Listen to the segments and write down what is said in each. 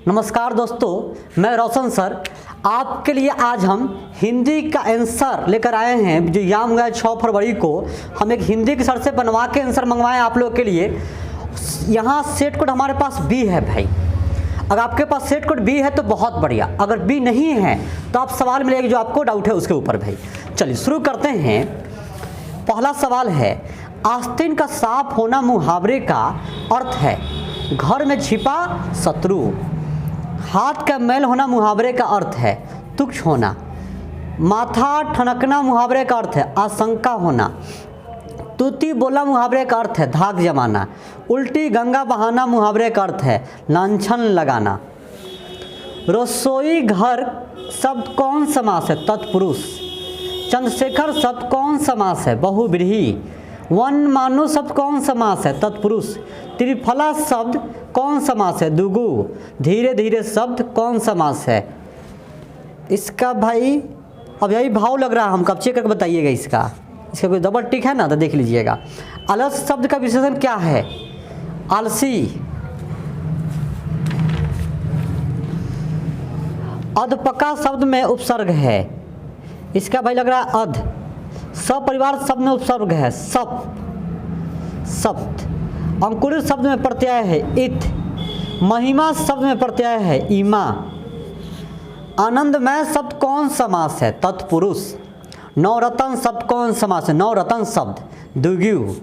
नमस्कार दोस्तों, मैं रोशन सर आपके लिए आज हम हिंदी का आंसर लेकर आए हैं। जो एग्जाम हुआ है 6 फरवरी को, हम एक हिंदी के सर से बनवा के आंसर मंगवाए आप लोग के लिए। यहाँ सेट कोड हमारे पास बी है भाई। अगर आपके पास सेट कोड बी है तो बहुत बढ़िया, अगर बी नहीं है तो आप सवाल मिलेगा जो आपको डाउट है उसके ऊपर भाई। चलिए शुरू करते हैं। पहला सवाल है, आस्तीन का साफ होना मुहावरे का अर्थ है घर में छिपा शत्रु। हाथ का मैल होना मुहावरे का अर्थ है तुच्छ होना। माथा ठनकना मुहावरे का अर्थ है आशंका होना। तूती बोला मुहावरे का अर्थ है धाक जमाना। उल्टी गंगा बहाना मुहावरे का अर्थ है लांछन लगाना। रसोई घर शब्द कौन समास है तत्पुरुष। चंद्रशेखर शब्द कौन समास है बहुव्रीहि। वन मानु शब्द कौन समास है तत्पुरुष। त्रिफला शब्द कौन समास है दुगु। धीरे धीरे शब्द कौन समास है। इसका भाई अब यही भाव लग रहा है, हम कब चेक करके बताइएगा। इसका कोई डबल टिक है ना तो देख लीजिएगा। अलस शब्द का विशेषण क्या है आलसी। अधपका शब्द में उपसर्ग है, इसका भाई लग रहा है अध। सपरिवार शब्द में उपसर्ग है सप सप्त। अंकुरित शब्द में प्रत्यय है इत। महिमा शब्द में प्रत्यय है इमा। आनंदमय शब्द कौन समास है तत्पुरुष। नवरत्न शब्द कौन समास है नवरत्न शब्द दुग्यु।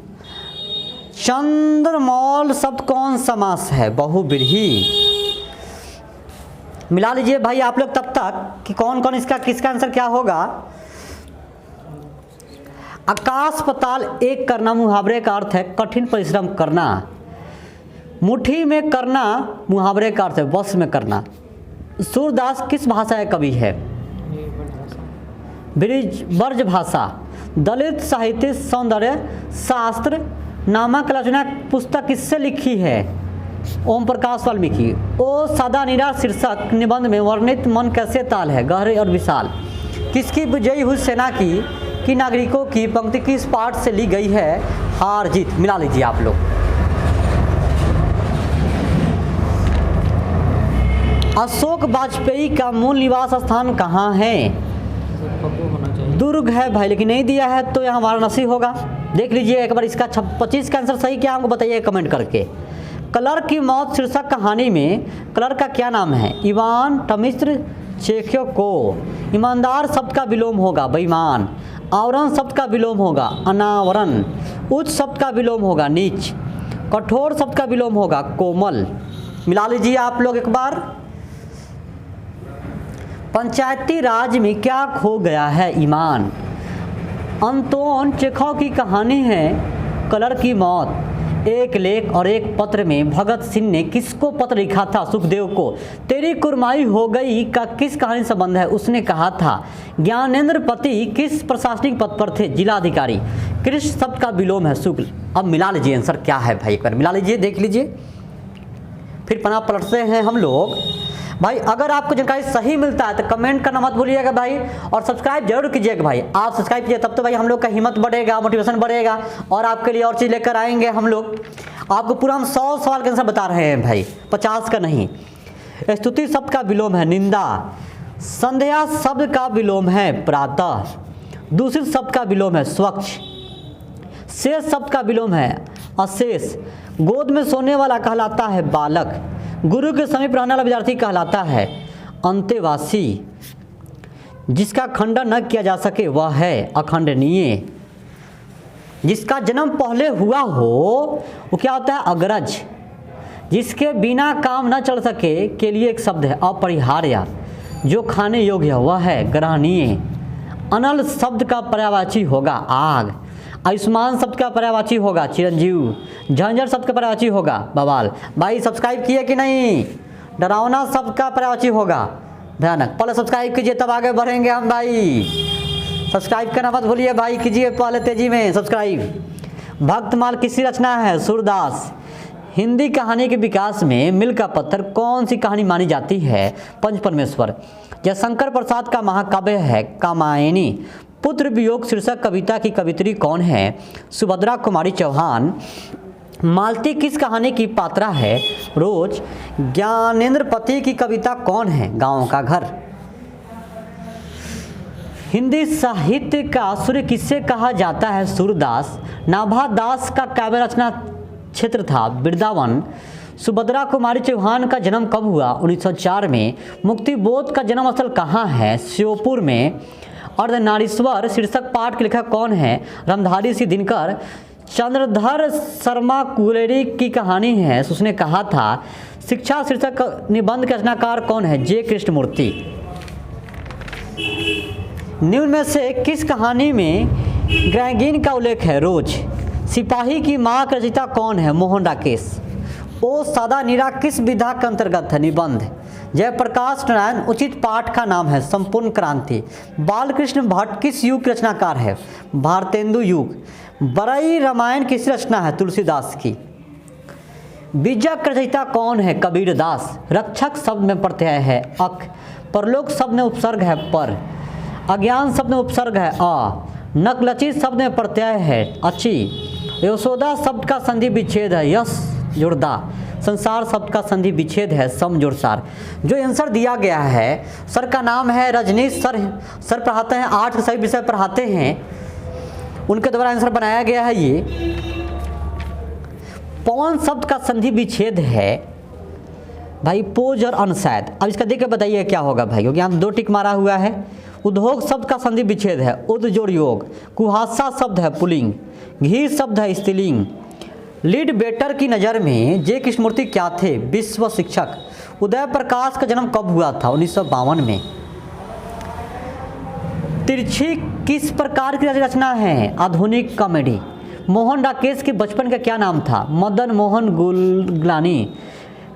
चंद्रमौल शब्द कौन समास है बहुव्रीहि। मिला लीजिए भाई आप लोग तब तक कि कौन कौन किसका आंसर क्या होगा। आकाश पताल एक करना मुहावरे का अर्थ है कठिन परिश्रम करना। मुट्ठी में करना मुहावरे का अर्थ है वश में करना। सूरदास किस भाषा का कवि है ब्रज भाषा। दलित साहित्य सौंदर्य शास्त्र नामक रचना पुस्तक किससे लिखी है ओम प्रकाश वाल्मीकि। ओ सदा निरा शीर्षक निबंध में वर्णित मन कैसे ताल है गहरे और विशाल। किसकी विजयी हुई सेना की नागरिकों की पंक्ति किस पाठ से ली गई है हार जीत। मिला लीजिए आप लोग। अशोक वाजपेयी का मूल निवास स्थान कहाँ है दुर्ग है भाई, लेकिन नहीं दिया है तो यहाँ वाराणसी होगा। देख लीजिए एक बार इसका 25 का आंसर सही क्या हमको बताइए कमेंट करके। कलर की मौत शीर्षक कहानी में कलर का क्या नाम है इवान टमिस्त्र चेख्योव। ईमानदार शब्द का विलोम होगा बेईमान। आवरण शब्द का विलोम होगा अनावरण। उच्च शब्द का विलोम होगा नीच। कठोर शब्द का विलोम होगा कोमल। मिला लीजिए आप लोग एक बार। पंचायती राज में क्या खो गया है ईमान। अंतोन चेखोव की कहानी है कलर की मौत। एक लेख और एक पत्र में भगत सिंह ने किसको पत्र लिखा था सुखदेव को। तेरी कुरमाई हो गई का किस कहानी संबंध है उसने कहा था। ज्ञानेंद्र पति किस प्रशासनिक पद पर थे जिलाधिकारी। कृष्ण शब्द का विलोम है शुक्ल। अब मिला लीजिए आंसर क्या है भाई, एक बार मिला लीजिए देख लीजिए। फिर पन्ना पलटते हैं हम लोग भाई। अगर आपको जानकारी सही मिलता है तो कमेंट करना मत भूलिएगा भाई, और सब्सक्राइब जरूर कीजिएगा भाई। आप सब्सक्राइब कीजिए तब तो भाई हम लोग का हिम्मत बढ़ेगा, मोटिवेशन बढ़ेगा, और आपके लिए और चीज़ लेकर आएंगे हम लोग। आपको पूरा हम 100 सवाल के आंसर बता रहे हैं भाई, 50 का नहीं। स्तुति शब्द का विलोम है निंदा। संध्या शब्द का विलोम है प्रातः। दूषित शब्द का विलोम है स्वच्छ। शेष शब्द का विलोम है अशेष। गोद में सोने वाला कहलाता है बालक। गुरु के समीप रहने वाला विद्यार्थी कहलाता है अंतेवासी। जिसका खंडन न किया जा सके वह है अखंडनीय। जिसका जन्म पहले हुआ हो वो क्या होता है अग्रज। जिसके बिना काम न चल सके के लिए एक शब्द है अपरिहार्य। जो खाने योग्य है वह है ग्रहणीय। अनल शब्द का पर्यायवाची होगा आग। आयुष्मान शब्द का पर्यायवाची होगा चिरंजीव। झंझर शब्द का पर्यायवाची होगा बवाल। भाई सब्सक्राइब किए कि नहीं। डरावना शब्द का पर्यायवाची होगा भयानक। पहले सब्सक्राइब कीजिए तब आगे बढ़ेंगे हम भाई। सब्सक्राइब करना मत भूलिए भाई, कीजिए पहले तेजी में सब्सक्राइब। भक्तमाल किसकी रचना है सूरदास। हिंदी कहानी के विकास में मिल का पत्थर कौन सी कहानी मानी जाती है पंच परमेश्वर। जयशंकर प्रसाद का महाकाव्य है कामायनी। पुत्र वियोग शीर्षक कविता की कवित्री कौन है सुभद्रा कुमारी चौहान। मालती किस कहानी की पात्रा है? रोज। ज्ञानेंद्र पति की कविता कौन है? गाँव का घर। हिंदी साहित्य का सूर्य किससे कहा जाता है? सूरदास। नाभा दास का काव्य रचना क्षेत्र था? वृंदावन। सुभद्रा कुमारी चौहान का जन्म कब हुआ? 1904 में। मुक्तिबोध का जन्म स्थल कहाँ है? श्योपुर में। अर्धनारीश्वर शीर्षक पाठ के लेखक कौन है? रामधारी सिंह दिनकर। चंद्रधर शर्मा कुलेरी की कहानी है? उसने कहा था। शिक्षा शीर्षक निबंध के रचनाकार कौन है? जे कृष्णमूर्ति। निम्न में से किस कहानी में ग्रैंगिन का उल्लेख है? रोज। सिपाही की माँ का रचयिता कौन है? मोहन राकेश। ओ सादा नीरा किस विधा के अंतर्गत है? निबंध। जयप्रकाश नारायण उचित पाठ का नाम है? संपूर्ण क्रांति। बालकृष्ण भट्ट किस युग के रचनाकार है? भारतेंदु युग। बरई रामायण किस रचना है? तुलसीदास की। बीजक रचयिता कौन है? कबीरदास। रक्षक शब्द में प्रत्यय है अक। परलोक शब्द में उपसर्ग है पर। अज्ञान शब्द में उपसर्ग है अ। नकलची शब्द में प्रत्यय है अची। यशोदा शब्द का संधि विच्छेद है यस जुड़दा। संसार शब्द का संधि विच्छेद है सम जुड़सार। जो आंसर दिया गया है, सर का नाम है रजनीश सर पढ़ाते हैं 8 के सभी विषय पढ़ाते हैं, उनके द्वारा आंसर बनाया गया है। ये पवन शब्द का संधि विच्छेद है भाई पोज और अनशायद। अब इसका देख के बताइए क्या होगा भाई, क्योंकि यहाँ 2 टिक मारा हुआ है। उद्योग शब्द का संधि विच्छेद है उद जोड़ योग। कुहासा शब्द है पुल्लिंग। घी शब्द है स्त्रीलिंग। लीड बेटर की नज़र में जे कृष्णमूर्ति क्या थे? विश्व शिक्षक। उदय प्रकाश का जन्म कब हुआ था? 1952 में। तिरछी किस प्रकार की रचना है? आधुनिक कॉमेडी। मोहन राकेश के बचपन का क्या नाम था? मदन मोहन गुलग्लानी।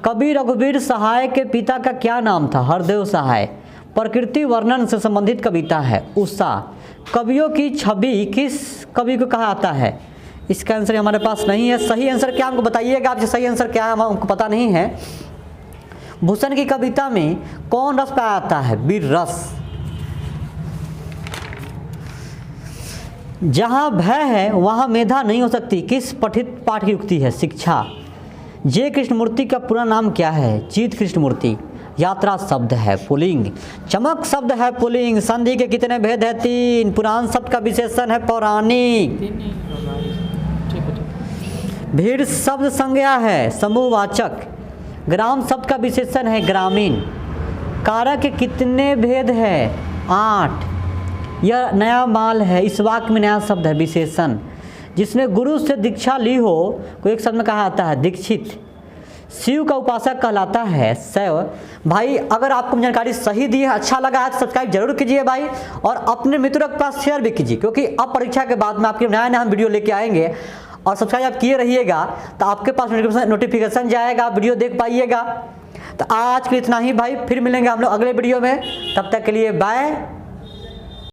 कवि रघुवीर सहाय के पिता का क्या नाम था? हरदेव सहाय। प्रकृति वर्णन से संबंधित कविता है उषा। कवियों की छवि किस कवि को कहा जाता है? इसका आंसर हमारे पास नहीं है। सही आंसर क्या हमको बताइएगा, आपसे सही आंसर क्या है हमको पता नहीं है। भूषण की कविता में कौन रस पाया जाता है? वीर रस। जहाँ भय है वहाँ मेधा नहीं हो सकती किस पठित पाठ की युक्ति है? शिक्षा। जे कृष्णमूर्ति का पूरा नाम क्या है? जीत कृष्णमूर्ति। यात्रा शब्द है पुल्लिंग। चमक शब्द है पुल्लिंग। संधि के कितने भेद है? 3। पुराण शब्द का विशेषण है पौराणिक। भीड़ शब्द संज्ञा है समूहवाचक। ग्राम शब्द का विशेषण है ग्रामीण। कारक के कितने भेद है? 8। यह नया माल है। इस वाक्य में नया शब्द है विशेषण। जिसने गुरु से दीक्षा ली हो को एक शब्द में कहा जाता है दीक्षित। शिव का उपासक कहलाता है शैव। भाई अगर आपको जानकारी सही दी है, अच्छा लगा है तो सब्सक्राइब जरूर कीजिए भाई, और अपने मित्रों के पास शेयर भी कीजिए, क्योंकि अब परीक्षा के बाद में आपके नया वीडियो लेके आएंगे। और सब्सक्राइब आप किए रहिएगा तो आपके पास नोटिफिकेशन जाएगा, आप वीडियो देख पाइएगा। तो आज के इतना ही भाई, फिर मिलेंगे हम लोग अगले वीडियो में। तब तक के लिए बाय।